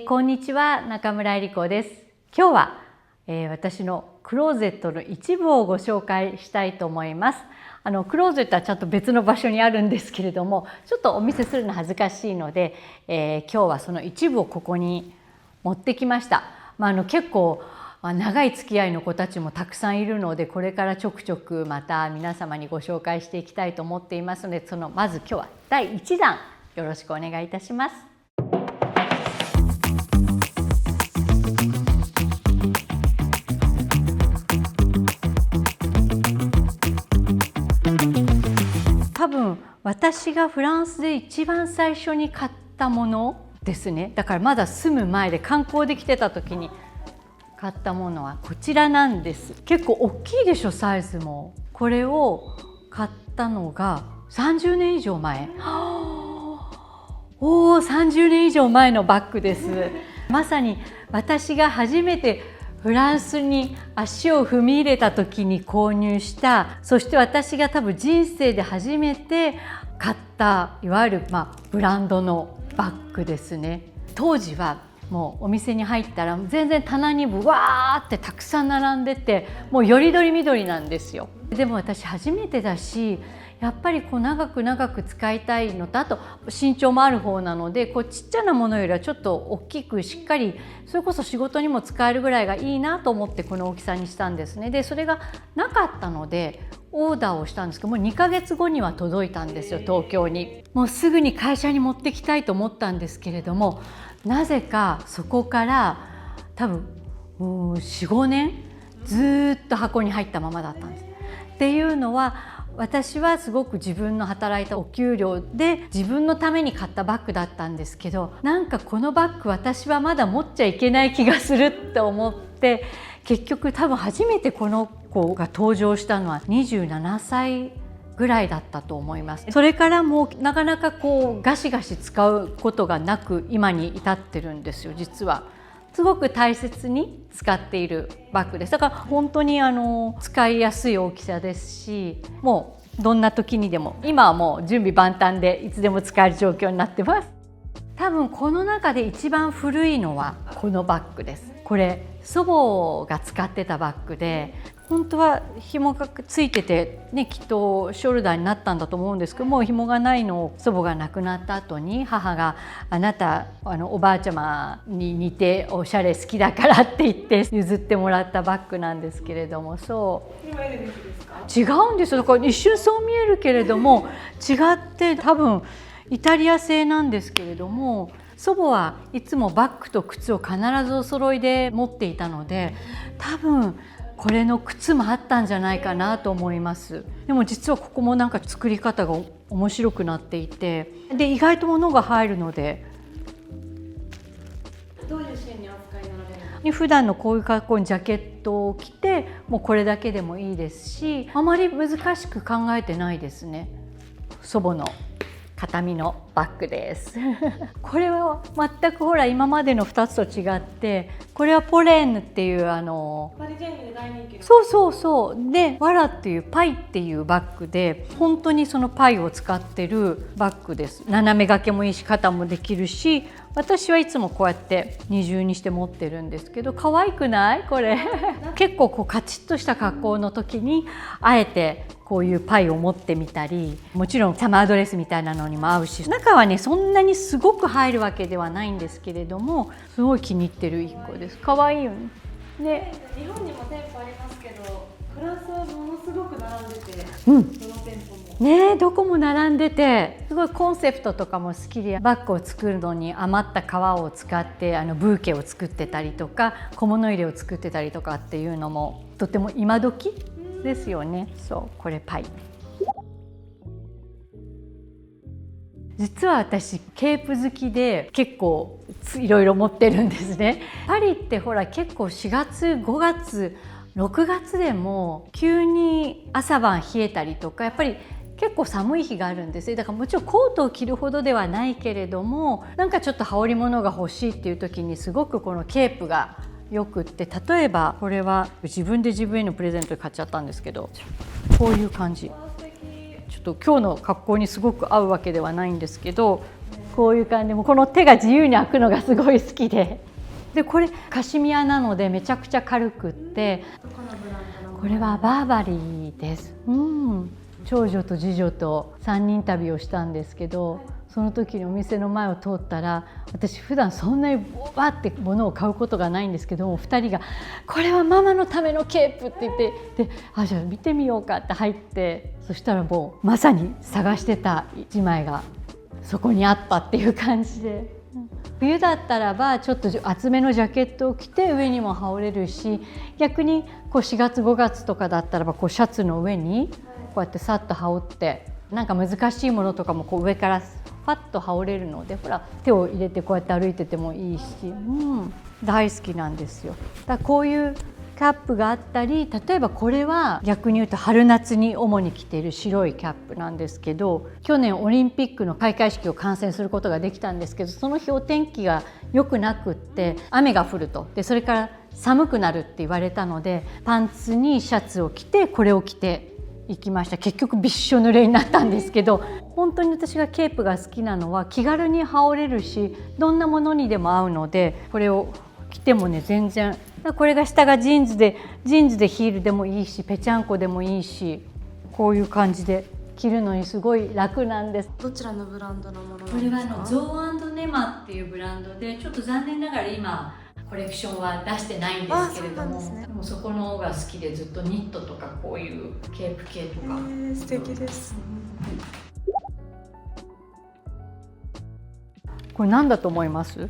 こんにちは、中村えり子です。今日は、私のクローゼットの一部をご紹介したいと思います。クローゼットはちゃんと別の場所にあるんですけれども、ちょっとお見せするの恥ずかしいので、今日はその一部をここに持ってきました。結構長い付き合いの子たちもたくさんいるので、これからちょくちょくまた皆様にご紹介していきたいと思っていますので、まず今日は第1弾よろしくお願いいたします。多分私がフランスで一番最初に買ったものですね。だからまだ住む前で観光で来てた時に買ったものはこちらなんです。結構大きいでしょ、サイズも。これを買ったのが30年以上前。30年以上前のバッグです。まさに私が初めてフランスに足を踏み入れた時に購入した、そして私が多分人生で初めて買ったいわゆるブランドのバッグですね。当時はもうお店に入ったら全然棚にわーってたくさん並んでて、もうよりどりみどりなんですよ。でも私初めてだし、やっぱり長く使いたいのと、あと身長もある方なので、ちっちゃなものよりはちょっと大きくしっかり、それこそ仕事にも使えるぐらいがいいなと思ってこの大きさにしたんですね。でそれがなかったのでオーダーをしたんですけど、もう2ヶ月後には届いたんですよ、東京に。もうすぐに会社に持ってきたいと思ったんですけれども、なぜかそこから多分4、5年ずっと箱に入ったままだったんです。っていうのは、私はすごく自分の働いたお給料で自分のために買ったバッグだったんですけど、なんかこのバッグ私はまだ持っちゃいけない気がするって思って、結局多分初めてこの子が登場したのは27歳ぐらいだったと思います。それからもうなかなかガシガシ使うことがなく今に至ってるんですよ。実はすごく大切に使っているバッグです。だから本当に使いやすい大きさですし、もうどんな時にでも、今はもう準備万端でいつでも使える状況になってます。多分この中で一番古いのはこのバッグです。これ祖母が使ってたバッグで、本当は紐がついててね、きっとショルダーになったんだと思うんですけども、紐がないのを祖母が亡くなった後に母が「あなたおばあちゃまに似ておしゃれ好きだから」って言って譲ってもらったバッグなんですけれども、そう今エルメスですか？違うんですよ。だから一瞬そう見えるけれども違って、多分イタリア製なんですけれども、祖母はいつもバッグと靴を必ずお揃いで持っていたので、多分これの靴もあったんじゃないかなと思います。でも実はここもなんか作り方が面白くなっていて、で意外と物が入るので。どういうシーンに扱いになられるんですか？普段のこういう格好にジャケットを着てもうこれだけでもいいですし、あまり難しく考えてないですね。祖母の形見のバッグですこれは全くほら今までの2つと違って、これはポレーヌっていうパリジェンヌで大人気の。そうで、ワラっていうパイっていうバッグで、本当にそのパイを使ってるバッグです。斜め掛けもいいし、肩もできるし、私はいつもこうやって二重にして持ってるんですけど、可愛くないこれ結構カチッとした格好の時にあえてこういうパイを持ってみたり、もちろんサマードレスみたいなのにも合うし、中はねそんなにすごく入るわけではないんですけれども、すごい気に入ってる一個です。可愛いよね。で日本にも店舗ありますけど、フランスはものすごく並んでて、どの店舗もね、どこも並んでて、すごいコンセプトとかも好きで、バッグを作るのに余った革を使ってブーケを作ってたりとか、小物入れを作ってたりとかっていうのもとても今時ですよね。そう、これパイ。実は私ケープ好きで結構いろいろ持ってるんですね。パリってほら結構4月5月6月でも急に朝晩冷えたりとか、やっぱり結構寒い日があるんですよ。だからもちろんコートを着るほどではないけれども、なんかちょっと羽織物が欲しいっていう時にすごくこのケープがよくって、例えばこれは自分で自分へのプレゼントで買っちゃったんですけど、こういう感じ。ちょっと今日の格好にすごく合うわけではないんですけど、こういう感じで、もうこの手が自由に開くのがすごい好きで、でこれカシミヤなのでめちゃくちゃ軽くって、これはバーバリーです。長女と次女と3人旅をしたんですけど、その時にお店の前を通ったら、私普段そんなにわって物を買うことがないんですけども、2人が「これはママのためのケープ」って言って、でじゃあ見てみようかって入って、そしたらもうまさに探してた1枚がそこにあったっていう感じで、冬だったらばちょっと厚めのジャケットを着て上にも羽織れるし、逆にこう4月5月とかだったらばこうシャツの上にこうやってさっと羽織って、なんか難しいものとかもこう上からパッと羽織れるので、ほら手を入れてこうやって歩いててもいいし、大好きなんですよ。だからこういうキャップがあったり、例えばこれは逆に言うと春夏に主に着ている白いキャップなんですけど、去年オリンピックの開会式を観戦することができたんですけど、その日お天気が良くなくって雨が降ると、でそれから寒くなるって言われたので、パンツにシャツを着てこれを着て行きました。結局びっしょ濡れになったんですけど、本当に私がケープが好きなのは気軽に羽織れるし、どんなものにでも合うので、これを着てもね全然、これが下がジーンズでヒールでもいいし、ぺちゃんこでもいいし、こういう感じで着るのにすごい楽なんです。どちらのブランドのものなんですか？これはゾー&ネマっていうブランドで、ちょっと残念ながら今コレクションは出してないんですけれども、でもそこの方が好きで、ずっとニットとかこういうケープ系とか。素敵です。これ何だと思います？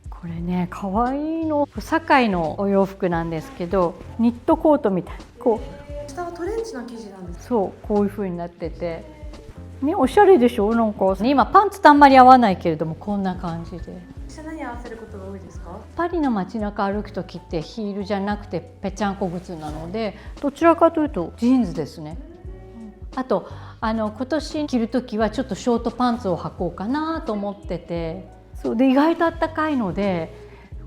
これね、可愛いの。堺のお洋服なんですけど、ニットコートみたいな、こう下はトレンチの生地なんですか？そう、こういう風になってて、ね、おしゃれでしょ。なんか今パンツとあんまり合わないけれども、こんな感じで。下何合わせることが多いですか？パリの街中歩く時ってヒールじゃなくてぺちゃんこ靴なので、どちらかというとジーンズですね。あと今年着る時はちょっとショートパンツを履こうかなと思ってて、そうで意外とあったかいので、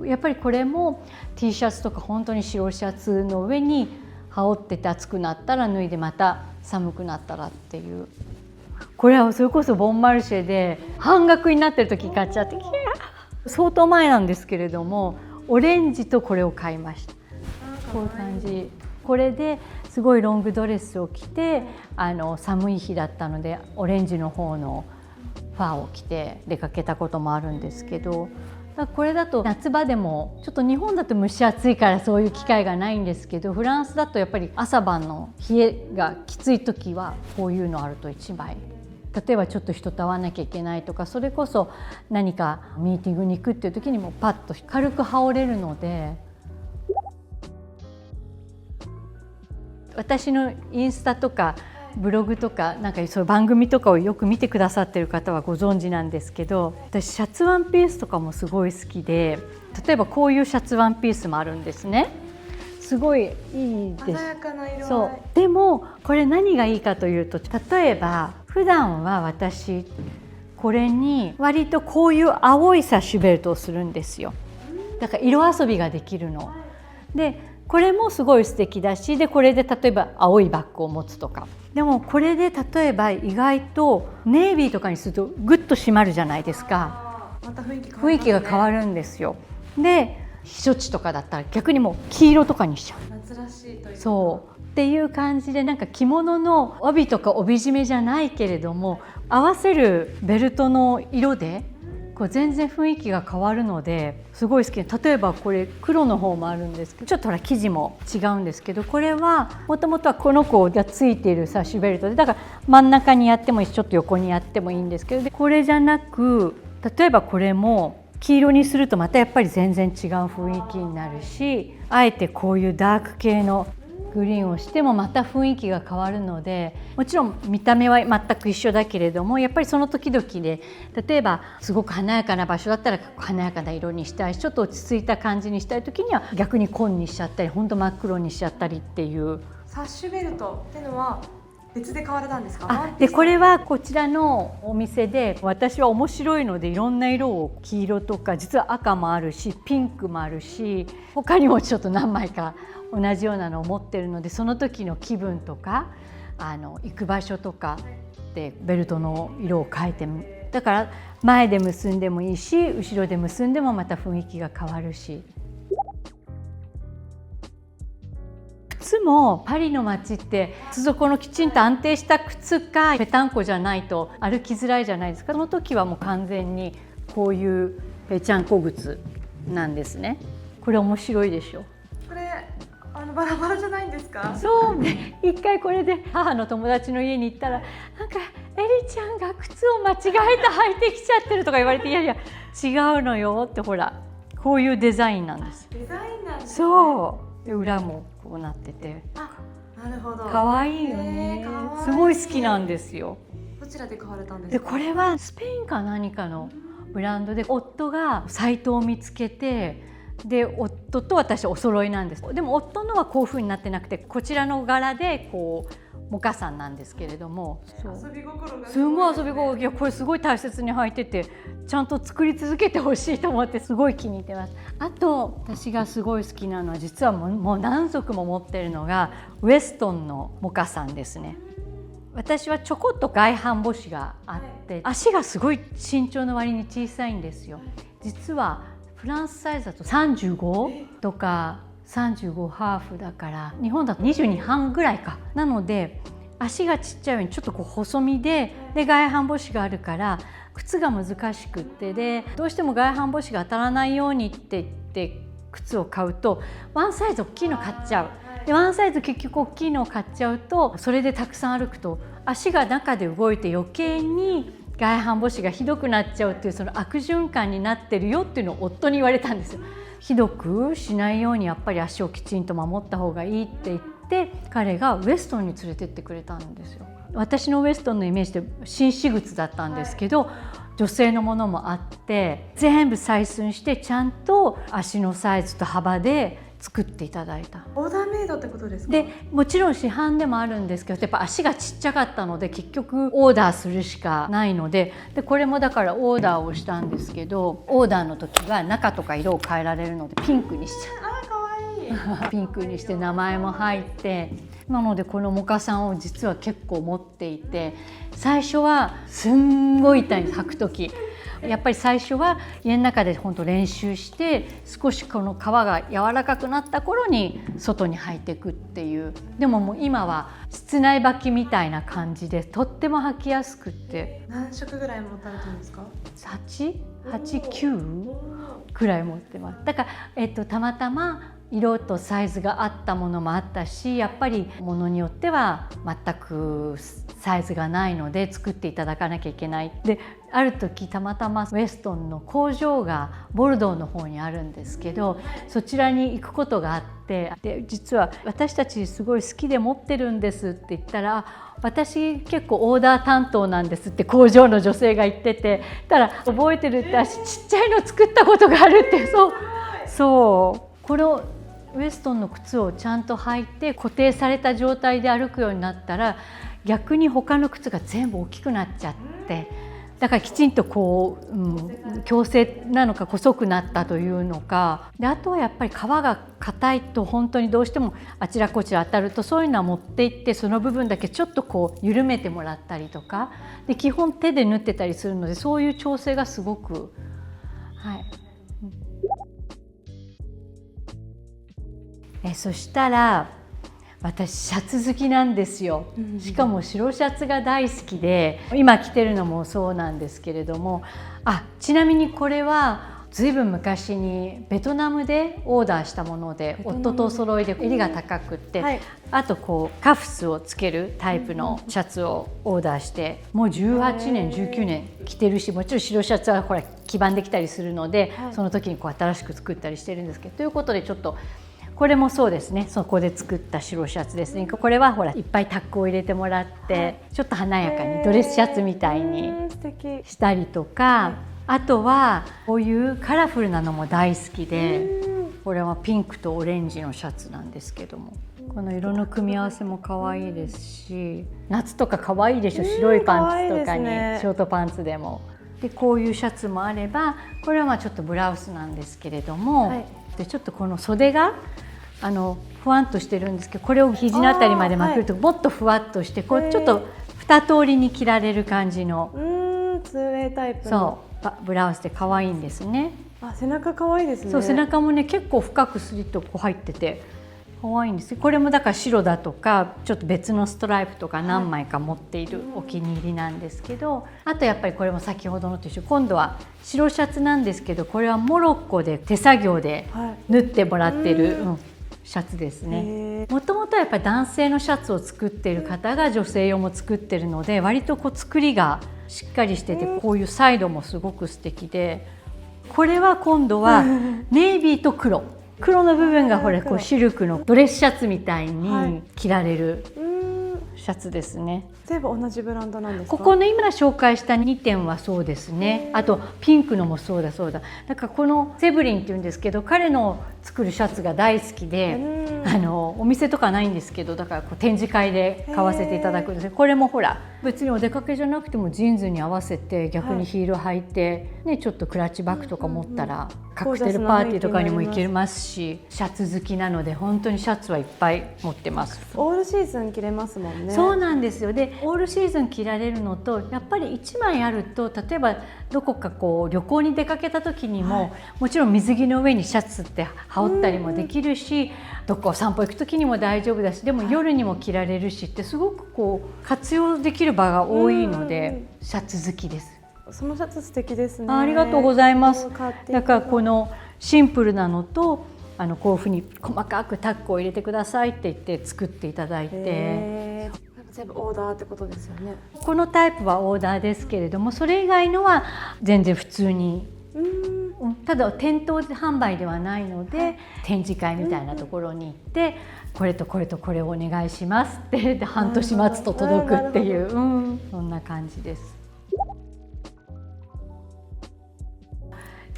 やっぱりこれも T シャツとか本当に白シャツの上に羽織ってて、暑くなったら脱いで、また寒くなったらっていう。これはそれこそボンマルシェで半額になってる時買っちゃって、相当前なんですけれども、オレンジとこれを買いました。こういう感じ。これですごいロングドレスを着て、寒い日だったのでオレンジの方のファーを着て出かけたこともあるんですけど、これだと夏場でも、ちょっと日本だと蒸し暑いからそういう機会がないんですけど、フランスだとやっぱり朝晩の冷えがきつい時はこういうのあると1枚、例えばちょっと人と会わなきゃいけないとか、それこそ何かミーティングに行くっていう時にもパッと軽く羽織れるので。私のインスタとかブログとか、なんかそういう番組とかをよく見てくださってる方はご存知なんですけど、私シャツワンピースとかもすごい好きで、例えばこういうシャツワンピースもあるんですね。すごいいいです。鮮やかな色合い。そうでもこれ何がいいかというと、例えば普段は私これに割とこういう青いサッシュベルトをするんですよ。だから色遊びができるので、これもすごい素敵だし、でこれで例えば青いバッグを持つとか。でもこれで例えば意外とネイビーとかにするとグッと締まるじゃないですか。また雰囲気が変わるんですよ。で避暑地とかだったら逆にもう黄色とかにしちゃう。夏らしいという。そうっていう感じで、なんか着物の帯とか帯締めじゃないけれども、合わせるベルトの色でこう全然雰囲気が変わるのですごい好きで、例えばこれ黒の方もあるんですけど、ちょっとほら生地も違うんですけど、これはもともとはこの子がついているサッシュベルトで、だから真ん中にやってもいいし、ちょっと横にやってもいいんですけど、でこれじゃなく、例えばこれも黄色にするとまたやっぱり全然違う雰囲気になるし、あえてこういうダーク系のグリーンをしてもまた雰囲気が変わるので、もちろん見た目は全く一緒だけれども、やっぱりその時々で、例えばすごく華やかな場所だったら華やかな色にしたいし、ちょっと落ち着いた感じにしたい時には逆に紺にしちゃったり、本当真っ黒にしちゃったりっていう。サッシュベルトっていうのは別で買われたんですか？でこれはこちらのお店で、私は面白いのでいろんな色を、黄色とか実は赤もあるし、ピンクもあるし、他にもちょっと何枚か同じようなのを持ってるので、その時の気分とか行く場所とかでベルトの色を変えてだから前で結んでもいいし、後ろで結んでもまた雰囲気が変わるし。靴もパリの街って靴底のきちんと安定した靴かぺたんこじゃないと歩きづらいじゃないですか。その時はもう完全にこういうぺちゃんこ靴なんですね。これ面白いでしょ。これバラバラじゃないんですか？そうね、一回これで母の友達の家に行ったら、なんかエリちゃんが靴を間違えて履いてきちゃってるとか言われて、いやいや違うのよって、ほらこういうデザインなんです。デザインなんですね。そうで、裏もこうなってて、なるほど。可愛いよね。すごい好きなんですよ。どちらで買われたんですか？でこれはスペインか何かのブランドで、夫がサイトを見つけて、で夫と私お揃いなんです。でも夫のはこういう風になってなくて、こちらの柄でこうモカさんなんですけれども、遊び心がすごい遊び心、いやこれすごい大切に履いてて、ちゃんと作り続けてほしいと思ってすごい気に入ってます。あと私がすごい好きなのは、実はもう何足も持ってるのがウエストンのモカさんですね。私はちょこっと外反母趾があって、足がすごい身長の割に小さいんですよ。実はフランスサイズだと35とか35ハーフだから、日本だと22半ぐらいかなので、足がちっちゃいようにちょっとこう細身で外反母趾があるから靴が難しくって、でどうしても外反母趾が当たらないようにって言って靴を買うとワンサイズ大きいの買っちゃう。でワンサイズ結局大きいのを買っちゃうと、それでたくさん歩くと足が中で動いて余計に外反母趾がひどくなっちゃうっていう、その悪循環になってるよっていうのを夫に言われたんですよ。ひどくしないようにやっぱり足をきちんと守った方がいいって言って、彼がウエストンに連れてってくれたんですよ。私のウエストンのイメージで紳士靴だったんですけど、女性のものもあって全部採寸してちゃんと足のサイズと幅で作っていただいた。オーダーメイドってことですか？でもちろん市販でもあるんですけど、やっぱ足がちっちゃかったので結局オーダーするしかないので、これもだからオーダーをしたんですけど、オーダーの時は中とか色を変えられるのでピンクにしちゃかわいい。うピンクにして名前も入って、なのでこのモカさんを実は結構持っていて、最初はすんごい痛いんです、履く時。やっぱり最初は家の中で本当練習して、少しこの皮が柔らかくなった頃に外に履いていくっていう。でももう今は室内履きみたいな感じでとっても履きやすくって。何色ぐらい持たれたんですか？8、9くらい持ってます。だから、たまたま色とサイズが合ったものもあったし、やっぱりものによっては全くサイズがないので作っていただかなきゃいけない。である時たまたまウエストンの工場がボルドーの方にあるんですけど、そちらに行くことがあって、で実は私たちすごい好きで持ってるんですって言ったら、私結構オーダー担当なんですって工場の女性が言ってて、たら覚えてるって、足ちっちゃいの作ったことがあるって。そうこれをウエストンの靴をちゃんと履いて固定された状態で歩くようになったら、逆に他の靴が全部大きくなっちゃって、だからきちんとこう、矯正なのか細くなったというのかで、あとはやっぱり皮が硬いと本当にどうしてもあちらこちら当たると、そういうのは持っていってその部分だけちょっとこう緩めてもらったりとかで、基本手で縫ってたりするので、そういう調整がすごくそしたら私シャツ好きなんですよ。しかも白シャツが大好きで、今着てるのもそうなんですけれども、ちなみにこれはずいぶん昔にベトナムでオーダーしたもので、夫とお揃いで襟が高くって、あとこうカフスをつけるタイプのシャツをオーダーして、もう18年19年着てるし、もちろん白シャツはほら黄ばんできたりするので、その時にこう新しく作ったりしてるんですけど、ということでちょっとこれもそうですね、そこで作った白シャツですね。これはほらいっぱいタックを入れてもらって、ちょっと華やかにドレスシャツみたいにしたりとか、あとはこういうカラフルなのも大好きで、これはピンクとオレンジのシャツなんですけども、この色の組み合わせも可愛いですし、夏とか可愛いでしょ、白いパンツとかにショートパンツでも。でこういうシャツもあれば、これはまあちょっとブラウスなんですけれども、でちょっとこの袖がふわんとしてるんですけど、これを肘のあたりまでまくるともっとふわっとして、こうちょっと2通りに着られる感じの 2way タイプその。うブラウスで可愛いんですね。あ、背中可愛いですね。そう背中もね結構深くスリットこう入ってて可愛いんです。これもだから白だとかちょっと別のストライプとか何枚か持っているお気に入りなんですけど、あとやっぱりこれも先ほどのと一緒、今度は白シャツなんですけど、これはモロッコで手作業で縫ってもらってる、シャツですね。もともとやっぱり男性のシャツを作っている方が女性用も作ってるので、割とこう作りがしっかりしてて、こういうサイドもすごく素敵で、これは今度はネイビーと黒の部分がこれこうシルクのドレスシャツみたいに着られるシャツですね。全部同じブランドなんですか？ここの今紹介した2点はそうですね。あとピンクのもそうだ。だからこのセブリンっていうんですけど、彼の作るシャツが大好きで、お店とかないんですけど、だからこう展示会で買わせていただくんです。これもほら別にお出かけじゃなくてもジーンズに合わせて逆にヒール履いて、ね、ちょっとクラッチバッグとか持ったらカクテルパーティーとかにも行けますし、シャツ好きなので本当にシャツはいっぱい持ってます。オールシーズン着れますもんね。そうなんですよ。でオールシーズン着られるのと、やっぱり1枚あると、例えばどこかこう旅行に出かけた時にも、もちろん水着の上にシャツって羽織ったりもできるし、どこ散歩行く時にも大丈夫だし、でも夜にも着られるしって、すごくこう活用できる場が多いので、シャツ好きです。そのシャツ素敵ですね。ありがとうございます。だからこのシンプルなのと、こういうふうに細かくタックを入れてくださいって言って作っていただいて、全部オーダーってことですよね。このタイプはオーダーですけれども、それ以外のは全然普通に、ただ店頭販売ではないので、展示会みたいなところに行って、これとこれとこれをお願いしますってで半年待つと届くっていう、そんな感じです。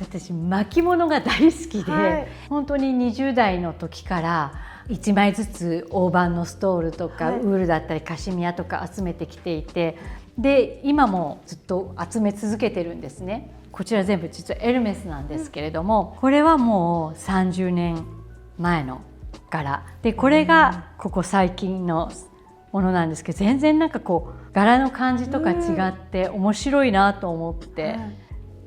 私巻物が大好きで、本当に20代の時から1枚ずつ大判のストールとか、ウールだったりカシミヤとか集めてきていて、で今もずっと集め続けてるんですね。こちら全部実はエルメスなんですけれども、これはもう30年前の柄で、これがここ最近のものなんですけど、全然なんかこう柄の感じとか違って面白いなと思って。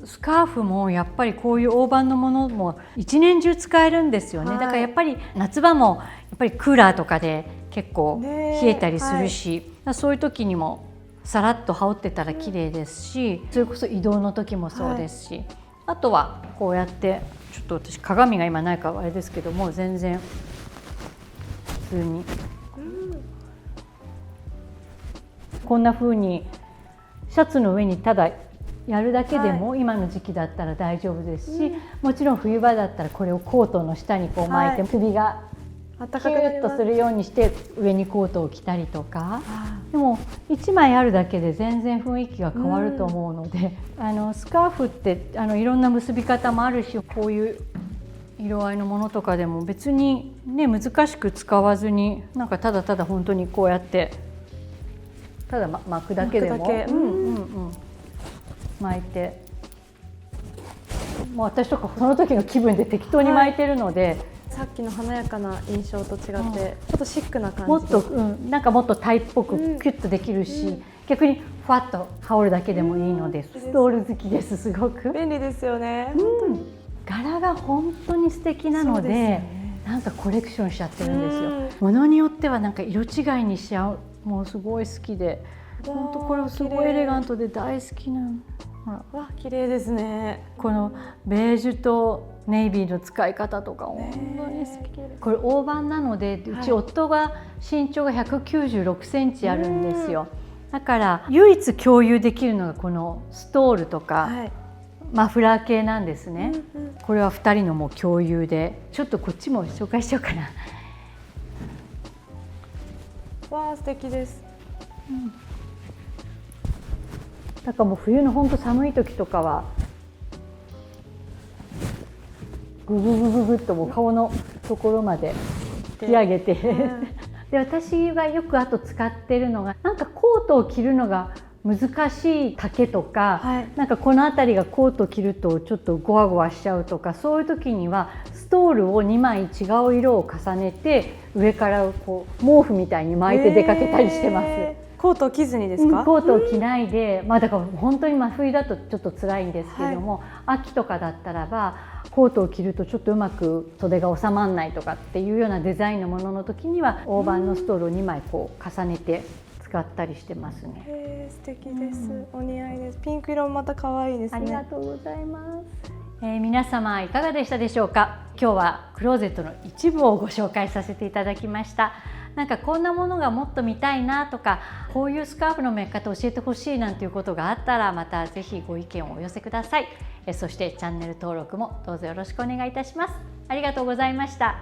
スカーフもやっぱりこういう大判のものも一年中使えるんですよね。だからやっぱり夏場もやっぱりクーラーとかで結構冷えたりするし、そういう時にもさらっと羽織ってたら綺麗ですし、それこそ移動の時もそうですし、あとはこうやってちょっと私鏡が今ないからあれですけども、全然普通にこんな風にシャツの上にただやるだけでも、今の時期だったら大丈夫ですし、もちろん冬場だったらこれをコートの下にこう巻いて、首がキューッとするようにして上にコートを着たりとか、でも1枚あるだけで全然雰囲気が変わると思うので、スカーフっていろんな結び方もあるし、こういう色合いのものとかでも別にね難しく使わずに、なんかただただ本当にこうやってただ巻くだけでも巻いて、もう私とかその時の気分で適当に巻いてるので、さっきの華やかな印象と違って、ちょっとシックな感じ、もっと、なんかもっとタイっぽくキュッとできるし、逆にふわっと羽織るだけでもいいので、ストール好きです。すごく便利ですよね。柄が本当に素敵なので、なんかコレクションしちゃってるんですよ。ものによってはなんか色違いにしちゃう、もうすごい好きで、本当これすごいエレガントで大好きなの。わ、綺麗ですね。このベージュとネイビーの使い方とか本当に好き。これ大判なので、うち夫が身長が196センチあるんですよ。だから唯一共有できるのがこのストールとか、マフラー系なんですね。これは2人のもう共有で、ちょっとこっちも紹介しようかな。わあ、素敵です。だからもう冬の本当寒い時とかはグググググッともう顔のところまで引き上げてで、私はよくあと使ってるのが、なんかコートを着るのが難しい丈とか、なんかこの辺りがコート着るとちょっとゴワゴワしちゃうとか、そういう時にはストールを2枚違う色を重ねて上からこう毛布みたいに巻いて出かけたりしてます。コートを着ずにですか？コートを着ないで、だから本当に真冬だとちょっと辛いんですけれども、秋とかだったらばコートを着るとちょっとうまく袖が収まらないとかっていうようなデザインのものの時には大判のストールを2枚こう重ねて使ったりしてますね。素敵です。お似合いです。ピンク色もまた可愛いですね。ありがとうございます。皆様いかがでしたでしょうか。今日はクローゼットの一部をご紹介させていただきました。なんかこんなものがもっと見たいなとか、こういうスカーフの巻き方教えてほしいなんていうことがあったら、またぜひご意見をお寄せください。そしてチャンネル登録もどうぞよろしくお願いいたします。ありがとうございました。